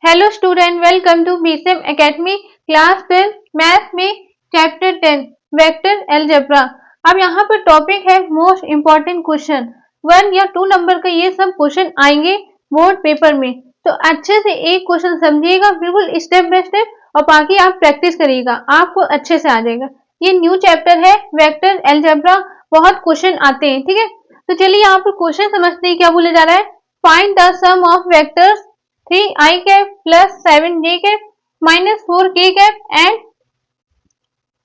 Hello student, welcome to BCM academy class 10 math में chapter 10 vector algebra. अब यहाँ पर टॉपिक है मोस्ट इम्पोर्टेंट क्वेश्चन। 1 या 2 नंबर का ये सब क्वेश्चन आएंगे बोर्ड पेपर में, तो अच्छे से एक क्वेश्चन समझिएगा बिल्कुल स्टेप बाय स्टेप, और बाकी आप प्रैक्टिस करिएगा, आपको अच्छे से आ जाएगा। ये न्यू चैप्टर है वेक्टर अलजेब्रा, बहुत क्वेश्चन आते हैं। ठीक है, तो चलिए यहाँ पर क्वेश्चन समझते हैं क्या बोले जा रहा है। Find the sum of vectors 3i cap plus 7j cap minus 4k cap and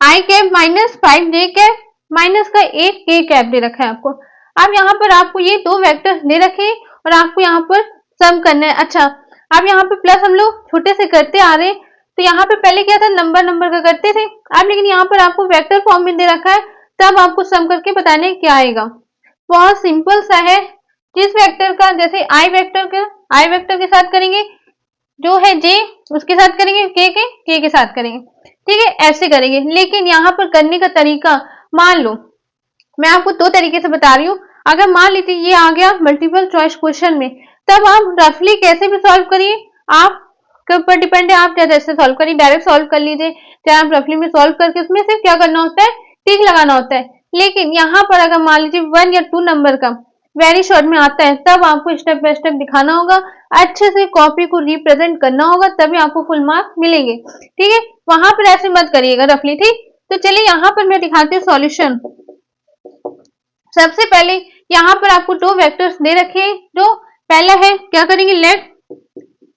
i cap minus 5j cap minus का 8k कैप दे रखा है आपको। अब यहाँ पर आपको ये दो वेक्टर दे रखे हैं और आपको यहाँ पर सम करना है। अच्छा, अब यहाँ पे प्लस हम लोग छोटे से करते आ रहे हैं, तो यहाँ पे पहले क्या था, नंबर नंबर का करते थे। अब लेकिन यहाँ पर आपको वेक्टर फॉर्म में दे रखा है, तब आपको सम करके बताने क्या आएगा। बहुत सिंपल सा है। जिस वेक्टर का, जैसे आई वेक्टर के साथ करेंगे, जो है जे उसके साथ करेंगे, के के साथ करेंगे। ठीक है, ऐसे करेंगे। लेकिन यहाँ पर करने का तरीका, मान लो मैं आपको दो तरीके से बता रही हूँ। अगर मान लीजिए ये आ गया मल्टीपल चॉइस क्वेश्चन में, तब आप रफली कैसे भी सॉल्व करिए, आप के ऊपर डिपेंड है, आप चाहे जैसे सॉल्व करिए, डायरेक्ट सॉल्व कर लीजिए, चाहे आप रफली में सॉल्व करके उसमें सिर्फ क्या करना होता है, टिक लगाना होता है। लेकिन यहाँ पर अगर मान लीजिए 1 या 2 नंबर का वेरी शॉर्ट में आता है, तब आपको स्टेप बाय स्टेप दिखाना होगा, अच्छे से कॉपी को रिप्रेजेंट करना होगा, तभी आपको फुल मार्क्स मिलेंगे। ठीक है, वहां पर ऐसे मत करिएगा रफली। ठीक, तो चलिए यहाँ पर मैं दिखाती हूँ सॉल्यूशन। सबसे पहले यहाँ पर आपको दो वेक्टर्स दे रखे हैं। जो पहला है, क्या करेंगे, लेट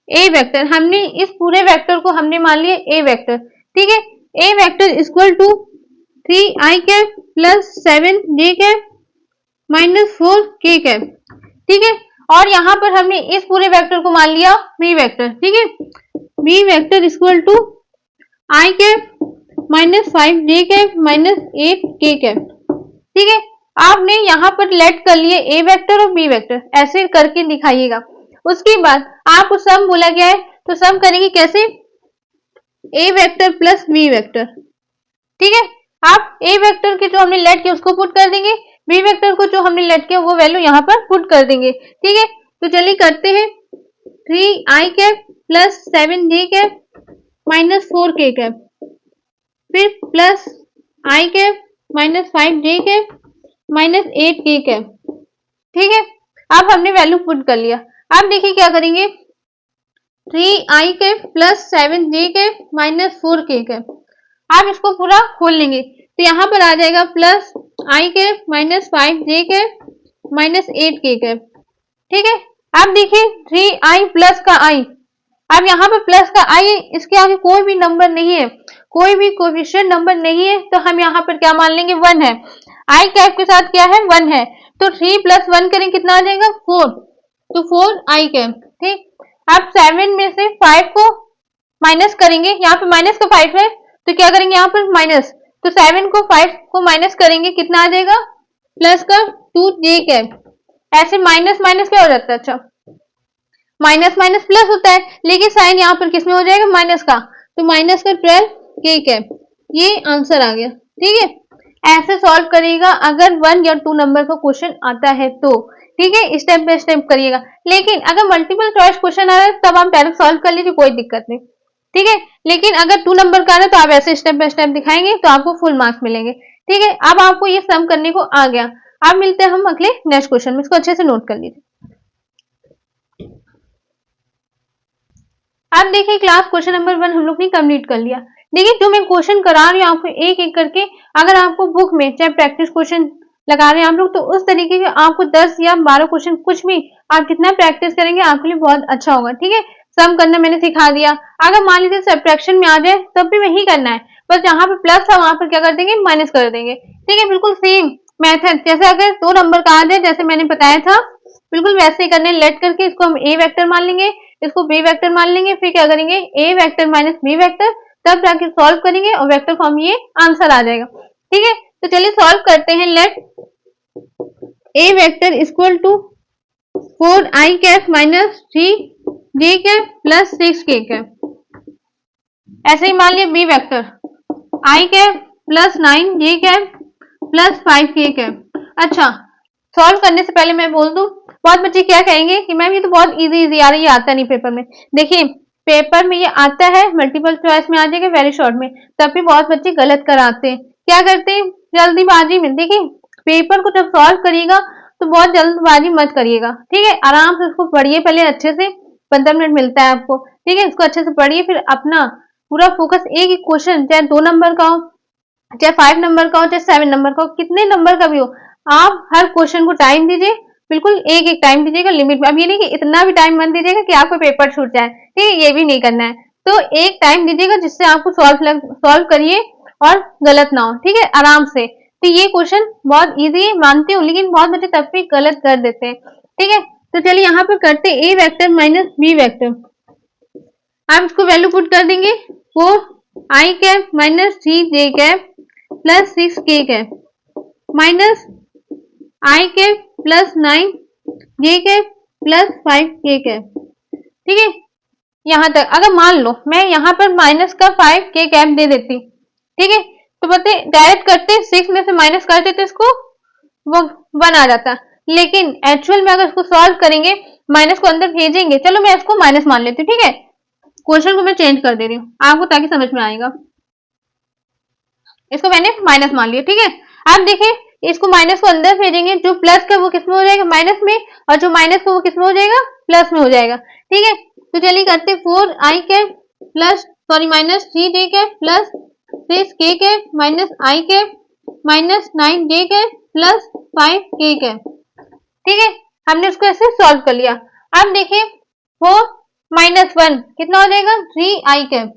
ए वेक्टर, हमने इस पूरे वेक्टर को हमने मान लिया ए वेक्टर। ठीक है, A vector equal to 3i cap plus 7j cap minus 4k cap. ठीक है, और यहाँ पर हमने इस पूरे वेक्टर को मान लिया बी वेक्टर। ठीक है, B vector equal to i cap minus 5j cap minus 8k cap. ठीक है, आपने यहाँ पर लेट कर लिए ए वेक्टर और बी वेक्टर, ऐसे करके दिखाइएगा। उसके बाद आपको सम बोला गया है, तो सम करेंगे कैसे, ए वेक्टर प्लस बी वेक्टर। ठीक है, आप ए वेक्टर के जो हमने लेट किया उसको पुट कर देंगे, बी वेक्टर को जो हमने लेट किया वो वैल्यू यहाँ पर पुट कर देंगे। ठीक है, तो चलिए करते हैं। 3i cap plus 7j cap minus 4k cap, फिर plus i cap minus 5j cap minus 8k cap. ठीक है, अब हमने वैल्यू पुट कर लिया। अब देखिए क्या करेंगे, 3i cap plus 7j cap minus 4k cap. आप इसको पूरा खोल लेंगे, तो यहाँ पर आ जाएगा plus i cap minus 5j cap minus 8k cap. ठीक है, अब देखिए 3i प्लस का i, अब यहाँ पर प्लस का i है, इसके आगे कोई भी नंबर नहीं है, कोई भी कोएफिशिएंट नंबर नहीं है, तो हम यहाँ पर क्या मान लेंगे, 1 है। i कैप के साथ क्या है, 1 है, तो 3 प्लस 1 करें कितना आ जाएगा, 4, तो 4i कैप। ठीक, अब 7 में से 5 को माइनस करेंगे, यहाँ पे माइनस का 5 है, तो क्या करेंगे यहाँ पर माइनस, तो 7 को 5 को माइनस करेंगे, कितना आ जाएगा, प्लस का 2j कैप। ऐसे माइनस माइनस क्या हो जाता है, अच्छा माइनस माइनस प्लस होता है, लेकिन साइन यहाँ पर किसमें हो जाएगा, माइनस का, तो माइनस का 12k कैप। ये आंसर आ गया। ठीक है, ऐसे सॉल्व करिएगा अगर 1 या 2 नंबर का क्वेश्चन आता है तो। ठीक है, स्टेप बाय स्टेप करिएगा। लेकिन अगर मल्टीपल चॉइस क्वेश्चन आ रहा है, तब आप डायरेक्ट सॉल्व कर लीजिए, कोई दिक्कत नहीं। ठीक है, लेकिन अगर 2 नंबर का आ रहा है, तो आप ऐसे स्टेप बाय स्टेप दिखाएंगे, तो आपको फुल मार्क्स मिलेंगे। ठीक है, अब आपको ये सम करने को आ गया। अब मिलते हैं हम अगले नेक्स्ट क्वेश्चन में, इसको अच्छे से नोट कर लीजिए। अब देखिए क्लास क्वेश्चन नंबर 1 हम लोग ने कंप्लीट कर लिया। देखिए जो मैं क्वेश्चन करा रही हूँ आपको एक एक करके, अगर आपको बुक में चाहे प्रैक्टिस क्वेश्चन लगा रहे हैं आप लोग, तो उस तरीके के आपको 10 या 12 क्वेश्चन, कुछ भी आप जितना प्रैक्टिस करेंगे आपके लिए बहुत अच्छा होगा। ठीक है, सम करना मैंने सिखा दिया। अगर मान लीजिए सब्ट्रैक्शन में आ जाए, तब भी वही करना है, बस जहां पे प्लस था वहां पर क्या कर देंगे, माइनस कर देंगे। ठीक है, बिल्कुल सेम मेथड, जैसे अगर 2 नंबर का आ जाए, जैसे मैंने बताया था, बिल्कुल वैसे ही करने। लेट करके इसको हम ए वेक्टर मान लेंगे, इसको बी वेक्टर मान लेंगे, फिर क्या करेंगे, A vector minus B vector, तब जाके सॉल्व करेंगे और वेक्टर फॉर्म ये आंसर आ जाएगा। ठीक है, तो चलिए सॉल्व करते हैं। Let A vector equal to 4i cap minus 3j cap plus 6k cap. ऐसे ही मान लिया B vector i cap plus 9j cap plus 5k cap. अच्छा, सॉल्व करने से पहले मैं बोल दूं, बहुत बच्चे क्या कहेंगे कि मैम ये तो बहुत इजी इजी आ रही है, आता नहीं पेपर में। देखिए पेपर में ये आता है, मल्टीपल चॉइस में आ जाएगा, वेरी शॉर्ट में, तब भी बहुत बच्चे गलत कराते हैं। क्या करते हैं जल्दीबाजी में। देखिए पेपर को जब सॉल्व करिएगा तो बहुत जल्दबाजी मत करिएगा, ठीक है। आराम से उसको पढ़िए पहले अच्छे से, 15 मिनट मिलता है आपको, ठीक है। इसको अच्छे से पढ़िए, फिर अपना पूरा फोकस एक ही क्वेश्चन, चाहे 2 नंबर का हो, चाहे 5 नंबर का हो, चाहे 7 नंबर का हो, कितने नंबर का भी हो, आप हर क्वेश्चन को टाइम दीजिए, बिल्कुल एक एक टाइम दीजिएगा लिमिट में। अब ये नहीं कि इतना भी टाइम मत दीजिएगा कि आपको पेपर छूट जाए, ठीक है, ये भी नहीं करना है। तो एक टाइम दीजिएगा जिससे आपको सॉल्व करिए और गलत ना हो, ठीक है, आराम से। तो ये क्वेश्चन बहुत इजी है, मानती हूँ, लेकिन बहुत बच्चे तब भी गलत कर देते हैं, ठीक है। तो चलिए यहाँ पर करते ए वेक्टर माइनस बी वेक्टर। आप इसको वैल्यू पुट कर देंगे, 4i cap minus 3j cap plus 6k cap minus i cap plus 9j cap plus 5k cap, ठीक है। यहां तक अगर मान लो मैं यहाँ पर माइनस का 5k कैप दे देती, ठीक है, तो पता डायरेक्ट करते 6 में से माइनस करते तो इसको वो 1 आ जाता, लेकिन एक्चुअल में अगर इसको सॉल्व करेंगे, माइनस को अंदर भेजेंगे, चलो मैं इसको माइनस मान लेती हूँ, ठीक है। क्वेश्चन को मैं चेंज कर दे रही हूँ आपको ताकि समझ में आएगा। इसको मैंने माइनस मान लिया, ठीक है। अब देखिए इसको माइनस को अंदर भेजेंगे, जो प्लस का वो किस में हो जाएगा, माइनस में, और जो माइनस का वो किस में हो जाएगा, प्लस में हो जाएगा, ठीक है। तो चलिए करते 4i cap plus sorry minus 3j cap plus 6k cap minus i cap minus 9j cap plus 5k cap, ठीक है। हमने उसको ऐसे सॉल्व कर लिया। अब देखिए 4 माइनस 1 कितना हो जाएगा, 3i कैप,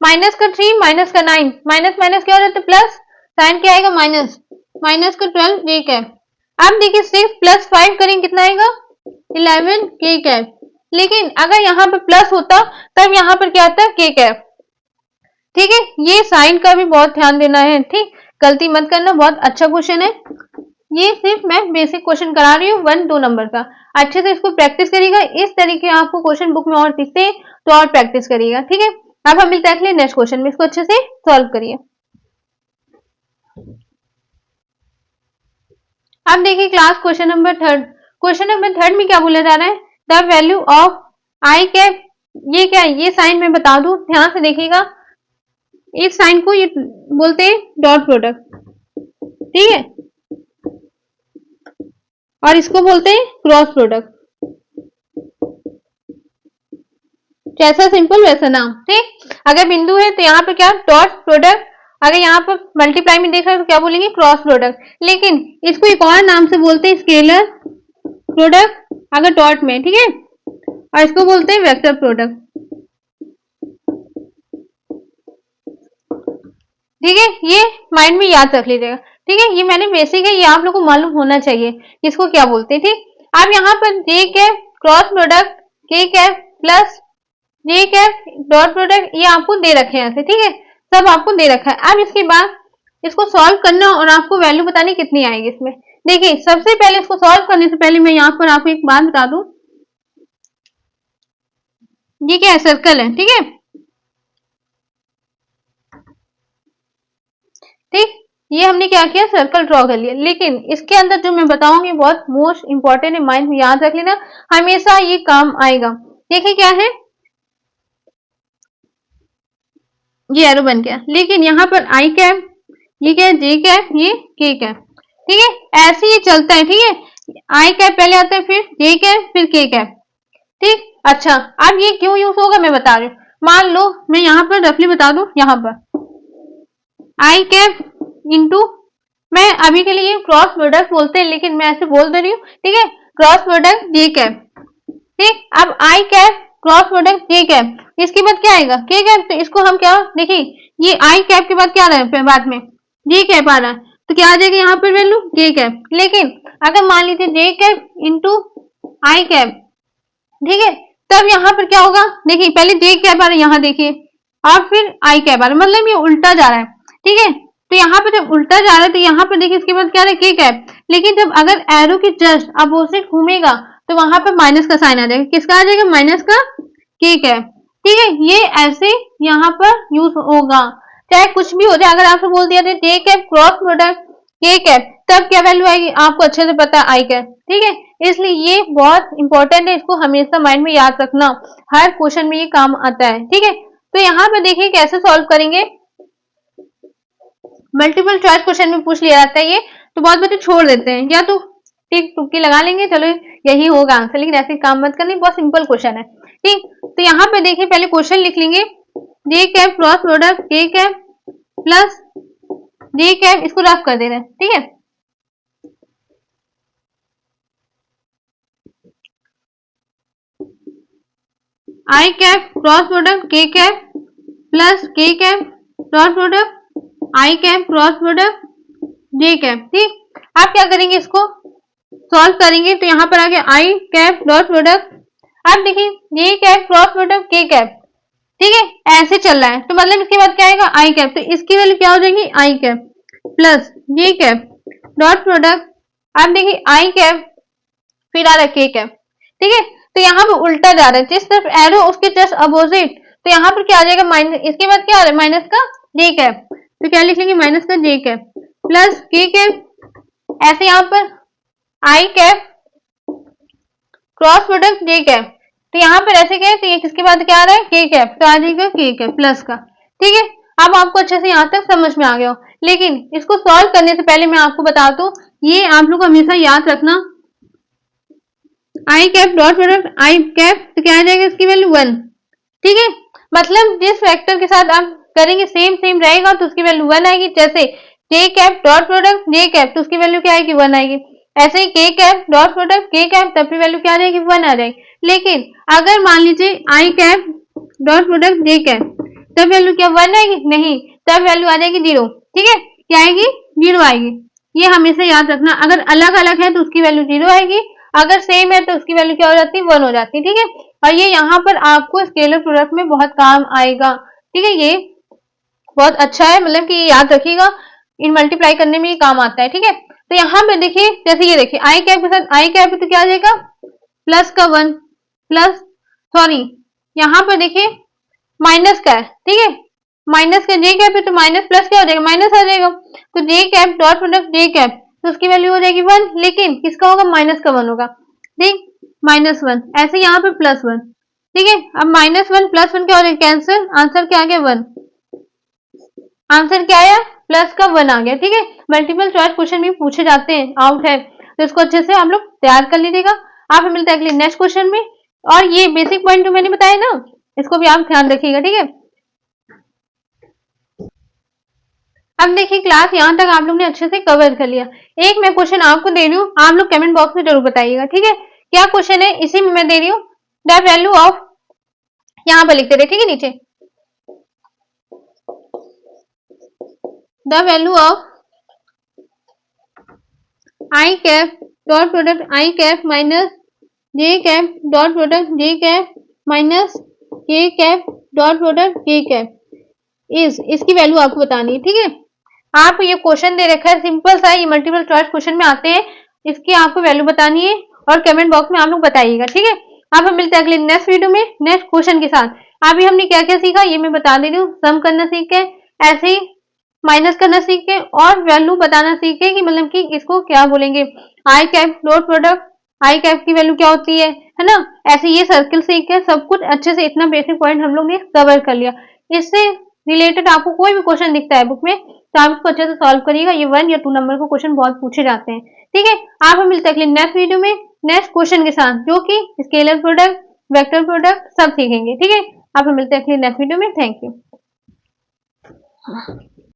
माइनस का 3 माइनस का 9, माइनस माइनस क्या हो जाता है प्लस, साइन क्या आएगा माइनस, माइनस का 12j कैप। अब देखिए 6 प्लस 5 करेंगे कितना आएगा, 11k कैप, लेकिन अगर यहाँ पर प्लस होता तब यहाँ पर क्या आता है k कैप, ठीक है। ये साइन का भी बहुत ध्यान देना है, ठीक, गलती मत करना, बहुत अच्छा क्वेश्चन है। ये सिर्फ मैं बेसिक क्वेश्चन करा रही हूँ 1-2 नंबर का, अच्छे से इसको प्रैक्टिस करिएगा। इस तरीके आपको क्वेश्चन बुक में और दिखते हैं तो और प्रैक्टिस करिएगा, ठीक है। अब हम मिलते हैं नेक्स्ट क्वेश्चन में, इसको अच्छे से सॉल्व करिए। अब देखिए class question number 3। Question number 3 में क्या बोला जा रहा है, the value of I cap, ये क्या है, ये साइन मैं बता दूं, ध्यान से देखिएगा। इस साइन को ये बोलते हैं डॉट प्रोडक्ट, ठीक है, और इसको बोलते हैं क्रॉस प्रोडक्ट। जैसा सिंपल वैसा नाम, ठीक। अगर बिंदु है तो यहाँ पे क्या डॉट प्रोडक्ट, अगर यहाँ पर मल्टीप्लाई में देख रहे हैं तो क्या बोलेंगे क्रॉस प्रोडक्ट, लेकिन इसको एक और नाम से बोलते हैं स्केलर प्रोडक्ट अगर डॉट में, ठीक है, और इसको बोलते हैं वेक्टर प्रोडक्ट, ठीक है। ये माइंड में याद रख लीजिएगा, ठीक है। ये मैंने बेसिक है, ये आप लोग को मालूम होना चाहिए इसको क्या बोलते हैं, ठीक। अब यहाँ पर जे कैप क्रॉस प्रोडक्ट के कैप प्लस जे कैप डॉट प्रोडक्ट, ये आपको दे रखे हैं ऐसे, ठीक है, सब आपको दे रखा है। अब इसके बाद इसको सॉल्व करना और आपको वैल्यू बतानी कितनी आएगी इसमें। देखिए सबसे पहले इसको सॉल्व करने से पहले मैं यहाँ पर आपको एक बात बता दूं, ये क्या है, सर्कल है, ठीक है, ठीक। ये हमने क्या किया, सर्कल ड्रॉ कर लिया, लेकिन इसके अंदर जो मैं बताऊंगी बहुत मोस्ट इंपॉर्टेंट है, माइंड में याद रख लेना, हमेशा ये काम आएगा। देखिए क्या है, ये एरो बन गया, लेकिन यहाँ पर आई कैप, ये क्या है जे कैप, ये के कैप, ठीक है, ऐसे ही चलता है, ठीक है। आई कैप पहले आता है, फिर जे कैप, फिर के कैप, ठीक। अच्छा अब ये क्यों यूज होगा मैं बता रही हूँ। मान लो मैं यहाँ पर रफली बता दूं, यहाँ पर आई कैप इंटू, मैं अभी के लिए क्रॉस प्रोडक्ट बोलते हैं लेकिन मैं ऐसे बोल दे रही हूँ, ठीक है, क्रॉस प्रोडक्ट जे कैप, ठीक। अब आई कैप क्रॉस प्रोडक्ट जे कैप, इसके बाद क्या आएगा के कैप, तो इसको हम क्या, देखिए ये आई कैप के बाद क्या आ रहा है बाद में जे कैप आ रहा है, तो क्या आ जाएगा यहाँ पर वैल्यू जे कैप। लेकिन अगर मान लीजिए जे कैप इंटू आई कैप, ठीक है, तब यहाँ पर क्या होगा, देखिए पहले जे कैप आ रहा है यहाँ देखिए, और फिर आई कैप आ रहा है, मतलब ये उल्टा जा रहा है, ठीक है। तो यहाँ पे जब उल्टा जा रहा है तो यहाँ पर देखिए इसके बाद क्या है के कैप, लेकिन जब अगर एरो की जस्ट अपोजिट घूमेगा तो वहां पर माइनस का साइन आ जाएगा, किसका आ जाएगा, माइनस का के कैप, ठीक है। ये ऐसे यहाँ पर यूज होगा, चाहे कुछ भी हो जाए। अगर आपसे बोल दिया जे कैप क्रॉस प्रोडक्ट के कैप, तब क्या वैल्यू आएगी आपको अच्छे से पता है आई कैप, ठीक है। इसलिए ये बहुत इंपॉर्टेंट है, इसको हमेशा माइंड में याद रखना, हर क्वेश्चन में ये काम आता है, ठीक है। तो यहाँ पे देखिए कैसे सॉल्व करेंगे, मल्टीपल चॉइस क्वेश्चन में पूछ लिया जाता है ये, तो बहुत बच्चे छोड़ देते हैं, या तो टिक टुक्की लगा लेंगे चलो यही होगा आंसर, लेकिन ऐसे काम मत करनी, बहुत सिंपल क्वेश्चन है, ठीक। तो यहाँ पे देखिए पहले क्वेश्चन लिख लेंगे, जे कैप क्रॉस प्रोडक्ट के कैप प्लस जे कैप, इसको रफ कर दे रहे हैं, ठीक है। आई कैप क्रॉस प्रोडक्ट के कैप प्लस के cap cross product I cap cross product J cap, ठीक। आप क्या करेंगे, इसको सॉल्व करेंगे, तो यहाँ पर आ गया आई कैप डॉट प्रोडक्ट, आप देखिए जे कैप क्रॉस प्रोडक्ट के कैप, ठीक है, ऐसे चल रहा है, तो मतलब इसके बाद क्या आएगा आई कैप, तो इसकी वैल्यू क्या हो जाएगी आई कैप प्लस जे कैप डॉट प्रोडक्ट, आप देखिए आई कैप फिर आ रहा है के कैप, ठीक है। तो यहाँ पे उल्टा जा रहा है, जिस तरफ एरो उसके जस्ट अपोजिट, तो यहाँ पर क्या आ जाएगा माइनस, इसके बाद क्या आ रहा है माइनस का जे कैप, तो क्या लिख लेंगे माइनस का जे कैप प्लस के कैप, ऐसे यहाँ पर आई कैप क्रॉस प्रोडक्ट जे कैप, तो यहाँ पर ऐसे क्या है, तो ये किसके बाद क्या आ रहा है के कैप, तो आ जाएगा के कैप प्लस का, ठीक है। अब आपको अच्छे से यहाँ तक समझ में आ गया हो, लेकिन इसको सॉल्व करने से पहले मैं आपको बता दूं, ये आप लोग हमेशा याद रखना, I cap dot product I cap, तो क्या आ जाएगा इसकी वैल्यू 1, ठीक है। मतलब जिस वेक्टर के साथ आप करेंगे सेम सेम रहेगा तो उसकी वैल्यू 1 आएगी, जैसे जे कैप डॉट प्रोडक्ट जे कैप, तो उसकी वैल्यू क्या आएगी 1 आएगी, ऐसे ही के कैप डॉट प्रोडक्ट के कैप, तब की वैल्यू क्या आ जाएगी 1 आ जाएगी। लेकिन अगर मान लीजिए आई कैप डॉट प्रोडक्ट जे कैप, तब वैल्यू क्या 1 आएगी, नहीं, तब वैल्यू आ जाएगी 0, ठीक है, क्या आएगी 0 आएगी, ये हमेशा याद रखना। अगर अलग अलग है तो उसकी वैल्यू 0 आएगी, अगर सेम है तो उसकी वैल्यू क्या हो जाती है 1 हो जाती है, ठीक है। और ये यहाँ पर आपको स्केलर प्रोडक्ट में बहुत काम आएगा, ठीक है, ये बहुत अच्छा है, मतलब कि याद रखिएगा, इन मल्टीप्लाई करने में ये काम आता है, ठीक है। तो यहाँ पे देखिए, जैसे ये देखिए आई कैप के साथ आई कैप, तो क्या आ जाएगा प्लस का 1 प्लस, सॉरी यहाँ पर देखिए माइनस का है, ठीक है, माइनस का जे कैप है, तो माइनस प्लस क्या हो जाएगा माइनस आ जाएगा, तो जे कैप डॉट प्रोडक्ट जे कैप, तो उसकी वैल्यू हो जाएगी 1, लेकिन किसका होगा माइनस का 1 होगा, ठीक, -1, ऐसे यहाँ पे +1, ठीक है। अब -1 +1 क्या हो जाएगा कैंसिल, आंसर क्या आ गया 1, आंसर क्या आया प्लस का 1 आ गया, ठीक है। मल्टीपल चॉइस क्वेश्चन भी पूछे जाते हैं, आउट है, तो इसको अच्छे से आप लोग तैयार कर लीजिएगा। आप मिलते हैं अगले नेक्स्ट क्वेश्चन में, और ये बेसिक पॉइंट जो मैंने बताया ना, इसको भी आप ध्यान रखिएगा, ठीक है। अब देखिए क्लास यहाँ तक आप लोग ने अच्छे से कवर कर लिया, एक मैं क्वेश्चन आपको दे रही हूँ, आप लोग कमेंट बॉक्स में जरूर बताइएगा, ठीक है। क्या क्वेश्चन है, इसी में मैं दे रही हूँ, द वैल्यू ऑफ, यहाँ पर लिखते रहे, ठीक है, नीचे the value of I cap dot product I cap minus J cap dot product J cap minus के कैप डॉट प्रोडक्ट के कैप इज, इसकी वैल्यू आपको बतानी है, ठीक है। आप ये क्वेश्चन दे रखा है सिंपल सा, ये मल्टीपल चॉइस क्वेश्चन में आते हैं, इसकी आपको वैल्यू बतानी है, और कमेंट बॉक्स में आप लोग बताइएगा, ठीक है। अब हम मिलते हैं अगले नेक्स्ट वीडियो में नेक्स्ट क्वेश्चन के साथ। अभी हमने क्या क्या सीखा ये मैं बता दे रही हूँ, सम करना सीखे, ऐसे ही माइनस करना सीखे, और वैल्यू बताना सीखे कि मतलब कि इसको क्या बोलेंगे, I cap dot product I cap की वैल्यू क्या होती है ना, ऐसे ये सर्किल सीखे, सब कुछ अच्छे से, इतना बेसिक पॉइंट हम लोग ने कवर कर लिया। इससे रिलेटेड आपको कोई भी क्वेश्चन दिखता है बुक में, तो आप इसको अच्छे से सॉल्व करिएगा, ये 1 या 2 नंबर को क्वेश्चन बहुत पूछे जाते हैं, ठीक है। आप हम मिलते हैं अगले नेक्स्ट वीडियो में नेक्स्ट क्वेश्चन के साथ, जो कि स्केलर प्रोडक्ट वेक्टर प्रोडक्ट सब सीखेंगे, ठीक है। आप हम मिलते हैं अगले नेक्स्ट वीडियो में, थैंक यू।